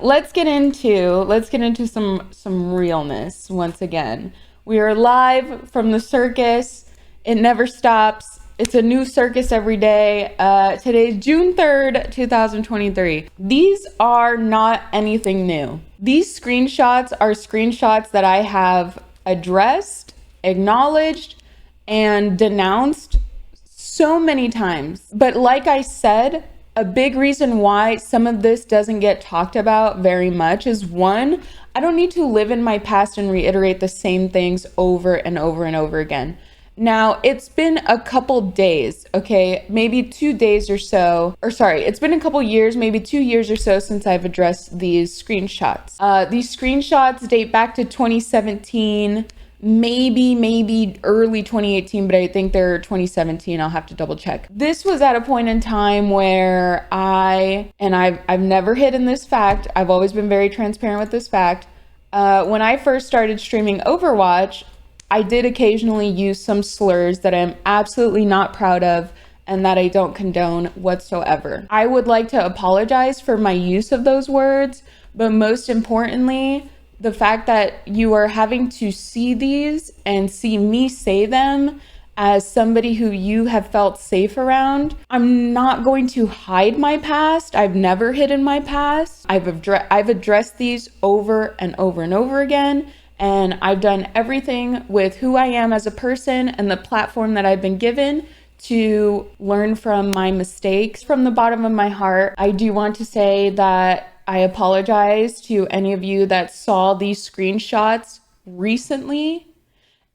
Let's get into some realness once again. We are live from the circus. It never stops. It's a new circus every day. Today's June 3rd, 2023. These are not anything new. These screenshots are screenshots that I have addressed, acknowledged, and denounced so many times. But like I said, a big reason why some of this doesn't get talked about very much is, one, I don't need to live in my past and reiterate the same things over and over and over again. Now, it's been a couple days, okay, maybe 2 days or so, or sorry, it's been a couple years, maybe 2 years or so since I've addressed these screenshots. These screenshots date back to 2017, maybe early 2018, but I think they're 2017. I'll have to double check. This was at a point in time where I've never hidden this fact. I've always been very transparent with this fact. When I first started streaming Overwatch, I did occasionally use some slurs that I'm absolutely not proud of and that I don't condone whatsoever. I would like to apologize for my use of those words, but most importantly, the fact that you are having to see these and see me say them as somebody who you have felt safe around. I'm not going to hide my past. I've never hidden my past. I've addressed these over and over and over again. And I've done everything with who I am as a person and the platform that I've been given to learn from my mistakes. From the bottom of my heart, I do want to say that I apologize to any of you that saw these screenshots recently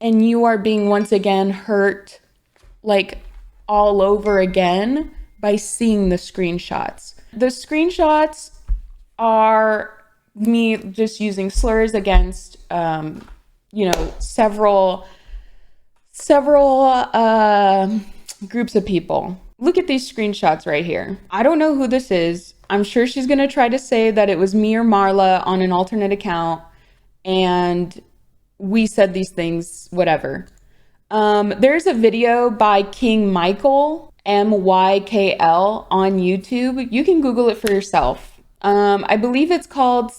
and you are being once again hurt like all over again by seeing the screenshots. The screenshots are me just using slurs against several groups of people. Look at these screenshots right here. I don't know who this is. I'm sure she's gonna try to say that it was me or Marla on an alternate account and we said these things, whatever. There's a video by KINGmykl, MYKL, on YouTube. You can Google it for yourself. I believe it's called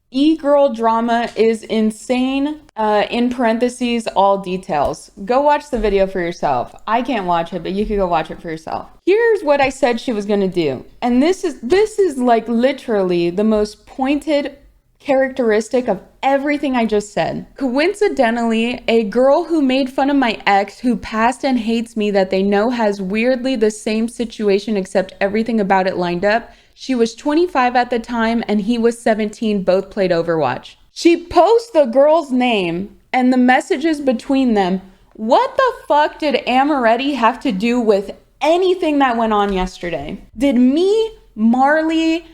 E-Girl Drama is Insane, in parentheses, all details. Go watch the video for yourself. I can't watch it, but you can go watch it for yourself. Here's what I said she was gonna do. And this is like literally the most pointed characteristic of everything I just said. Coincidentally, a girl who made fun of my ex who passed and hates me that they know has weirdly the same situation except everything about it lined up. She was 25 at the time and he was 17, both played Overwatch. She posts the girl's name and the messages between them. What the fuck did amourettie have to do with anything that went on yesterday? Did me, Marley,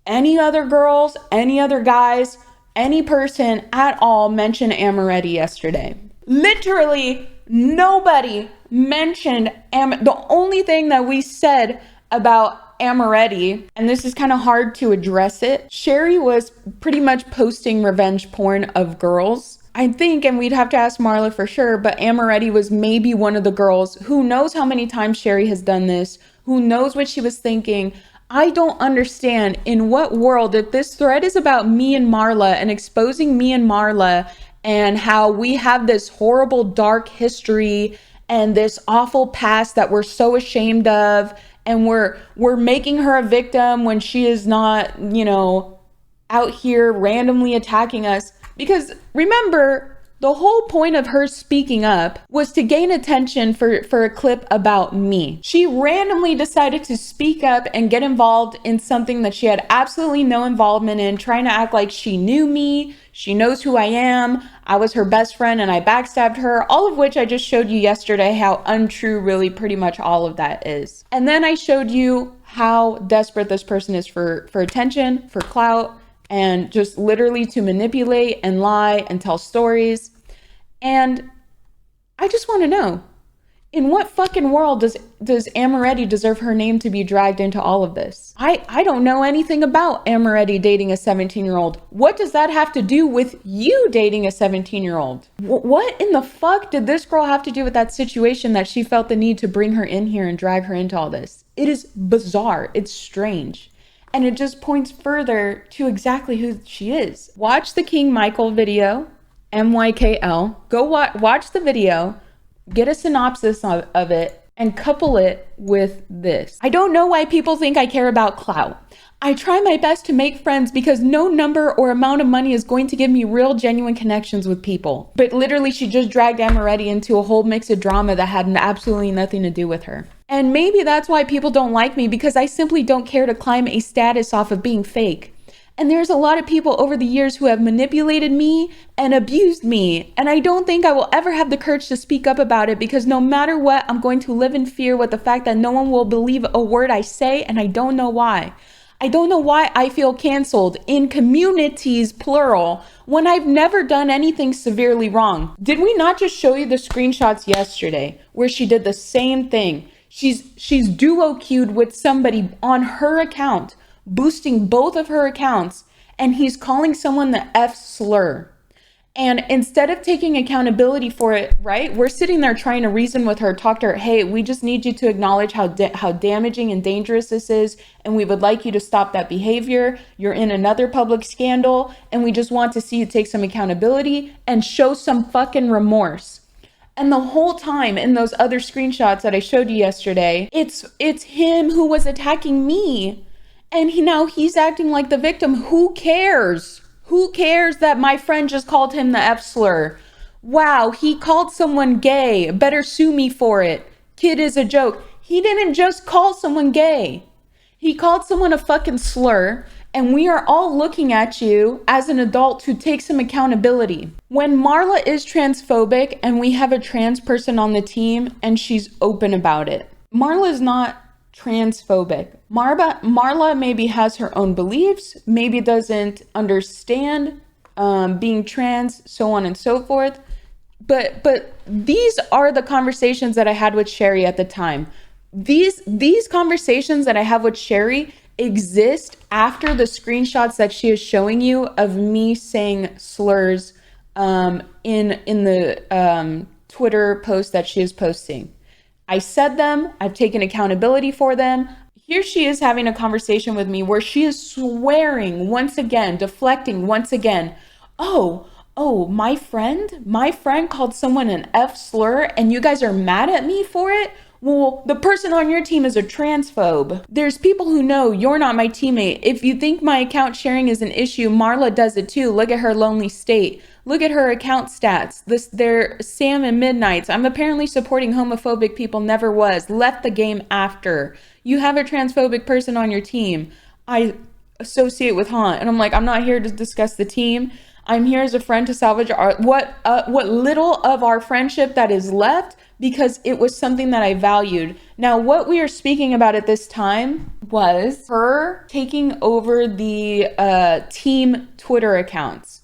any other girls, any other guys, any person at all mention amourettie yesterday? Literally nobody mentioned the only thing that we said about amourettie, and this is kind of hard to address it, Sherry was pretty much posting revenge porn of girls. I think, and we'd have to ask Marla for sure, but amourettie was maybe one of the girls. Who knows how many times Sherry has done this? Who knows what she was thinking? I don't understand in what world, if this thread is about me and Marla and exposing me and Marla and how we have this horrible dark history and this awful past that we're so ashamed of, and we're making her a victim when she is not, out here randomly attacking us. Because remember, the whole point of her speaking up was to gain attention for a clip about me. She randomly decided to speak up and get involved in something that she had absolutely no involvement in, trying to act like she knew me, she knows who I am, I was her best friend and I backstabbed her, all of which I just showed you yesterday how untrue really pretty much all of that is. And then I showed you how desperate this person is for attention, for clout, and just literally to manipulate and lie and tell stories. And I just want to know, in what fucking world does amourettie deserve her name to be dragged into all of this? I don't know anything about amourettie dating a 17-year-old. What does that have to do with you dating a 17-year-old? What in the fuck did this girl have to do with that situation that she felt the need to bring her in here and drag her into all this? It is bizarre. It's strange. And it just points further to exactly who she is. Watch the KINGmykl video, MYKL. Go watch the video, get a synopsis of it, and couple it with this. I don't know why people think I care about clout. I try my best to make friends because no number or amount of money is going to give me real, genuine connections with people. But literally, she just dragged amourettie into a whole mix of drama that had absolutely nothing to do with her. And maybe that's why people don't like me, because I simply don't care to climb a status off of being fake. And there's a lot of people over the years who have manipulated me and abused me. And I don't think I will ever have the courage to speak up about it, because no matter what, I'm going to live in fear with the fact that no one will believe a word I say, and I don't know why. I don't know why I feel canceled in communities, plural, when I've never done anything severely wrong. Did we not just show you the screenshots yesterday where she did the same thing? She's duo queued with somebody on her account, boosting both of her accounts, and he's calling someone the F slur. And instead of taking accountability for it, right, we're sitting there trying to reason with her, talk to her, hey, we just need you to acknowledge how damaging and dangerous this is, and we would like you to stop that behavior. You're in another public scandal, and we just want to see you take some accountability and show some fucking remorse. And the whole time in those other screenshots that I showed you yesterday, it's him who was attacking me, and now he's acting like the victim. Who cares? Who cares that my friend just called him the F slur? Wow, he called someone gay. Better sue me for it. Kid is a joke. He didn't just call someone gay. He called someone a fucking slur, and we are all looking at you as an adult to take some accountability. When Marla is transphobic and we have a trans person on the team and she's open about it, Marla is not transphobic. Marla maybe has her own beliefs, maybe doesn't understand being trans, so on and so forth. But these are the conversations that I had with Sherry at the time. These conversations that I have with Sherry exist after the screenshots that she is showing you of me saying slurs in the Twitter post that she is posting. I said them, I've taken accountability for them. Here she is having a conversation with me where she is swearing once again, deflecting once again. Oh, my friend called someone an F slur and you guys are mad at me for it? Well, the person on your team is a transphobe. There's people who know you're not my teammate. If you think my account sharing is an issue, Marla does it too. Look at her lonely state. Look at her account stats. They're Sam and Midnights. I'm apparently supporting homophobic people, never was. Left the game after. You have a transphobic person on your team. I associate with Haunt. And I'm like, I'm not here to discuss the team. I'm here as a friend to salvage what little of our friendship that is left, because it was something that I valued. Now, what we are speaking about at this time was her taking over the team Twitter accounts.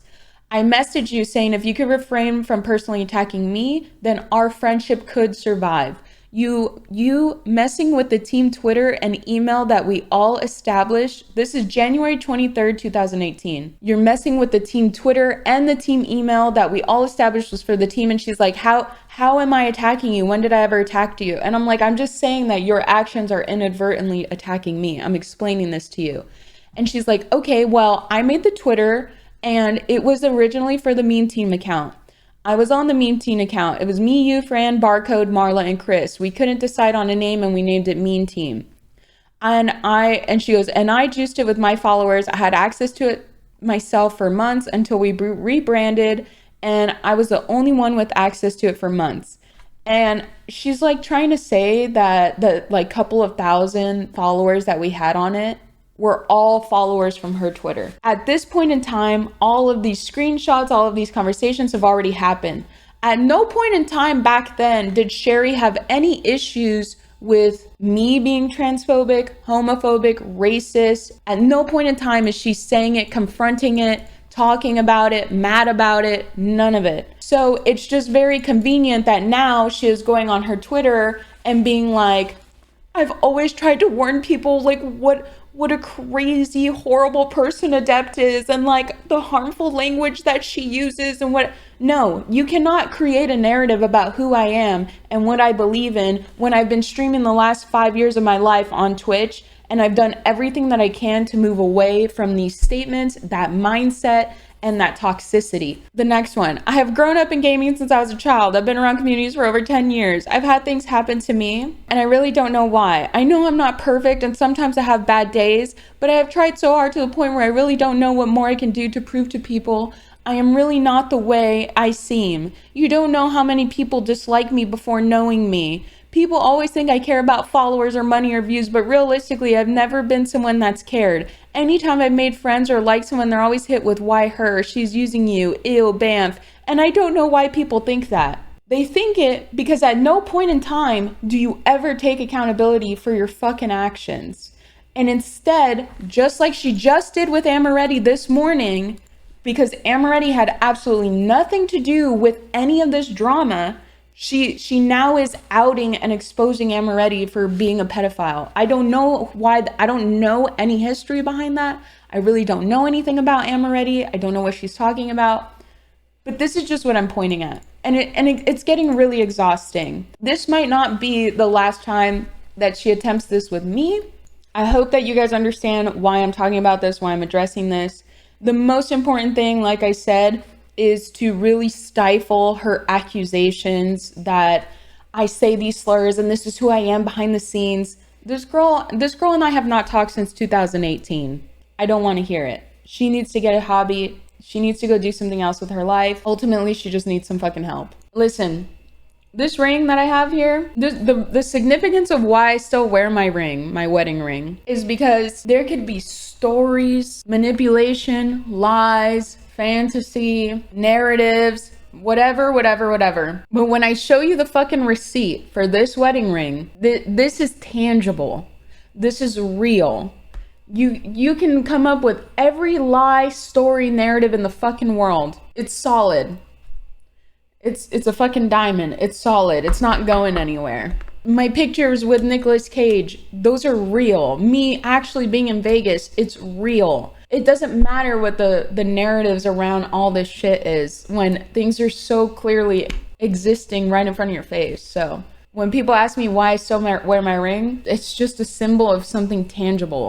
I messaged you saying if you could refrain from personally attacking me, then our friendship could survive. You messing with the team Twitter and email that we all established. This is January 23rd, 2018. You're messing with the team Twitter and the team email that we all established was for the team. And she's like, how am I attacking you? When did I ever attack you? And I'm like, I'm just saying that your actions are inadvertently attacking me. I'm explaining this to you. And she's like, okay, well, I made the Twitter and it was originally for the meme team account. I was on the meme team account. It was me, you, Fran, Barcode, Marla, and Chris. We couldn't decide on a name and we named it Meme Team. And she goes, and I juiced it with my followers. I had access to it myself for months until we rebranded, and I was the only one with access to it for months. And she's like trying to say that the like couple of thousand followers that we had on it were all followers from her Twitter. At this point in time, all of these screenshots, all of these conversations have already happened. At no point in time back then did Sherry have any issues with me being transphobic, homophobic, racist. At no point in time is she saying it, confronting it, talking about it, mad about it, none of it. So it's just very convenient that now she is going on her Twitter and being like, I've always tried to warn people like what a crazy, horrible person Adept is, and like the harmful language that she uses and what. No, you cannot create a narrative about who I am and what I believe in when I've been streaming the last 5 years of my life on Twitch And I've done everything that I can to move away from these statements, that mindset, and that toxicity. The next one, I have grown up in gaming since I was a child. I've been around communities for over 10 years. I've had things happen to me, and I really don't know why. I know I'm not perfect, and sometimes I have bad days, but I have tried so hard to the point where I really don't know what more I can do to prove to people I am really not the way I seem. You don't know how many people dislike me before knowing me. People always think I care about followers or money or views, but realistically, I've never been someone that's cared. Anytime I've made friends or liked someone, they're always hit with why her, she's using you, ew, Bamf. And I don't know why people think that. They think it because at no point in time do you ever take accountability for your fucking actions. And instead, just like she just did with amourettie this morning, because amourettie had absolutely nothing to do with any of this drama, she now is outing and exposing amourettie for being a pedophile. I don't know why. I don't know any history behind that. I really don't know anything about amourettie. I don't know what she's talking about. But this is just what I'm pointing at. And it's getting really exhausting. This might not be the last time that she attempts this with me. I hope that you guys understand why I'm talking about this, why I'm addressing this. The most important thing, like I said, is to really stifle her accusations that I say these slurs and this is who I am behind the scenes. This girl and I have not talked since 2018. I don't want to hear it. She needs to get a hobby. She needs to go do something else with her life. Ultimately, she just needs some fucking help. Listen, this ring that I have here, the significance of why I still wear my ring, my wedding ring, is because there could be stories, manipulation, lies, fantasy, narratives, whatever. But when I show you the fucking receipt for this wedding ring, this is tangible. This is real. You can come up with every lie, story, narrative in the fucking world. It's solid. It's a fucking diamond. It's solid. It's not going anywhere. My pictures with Nicolas Cage, those are real. Me actually being in Vegas, it's real. It doesn't matter what the narratives around all this shit is when things are so clearly existing right in front of your face. So when people ask me why I still wear my ring, it's just a symbol of something tangible.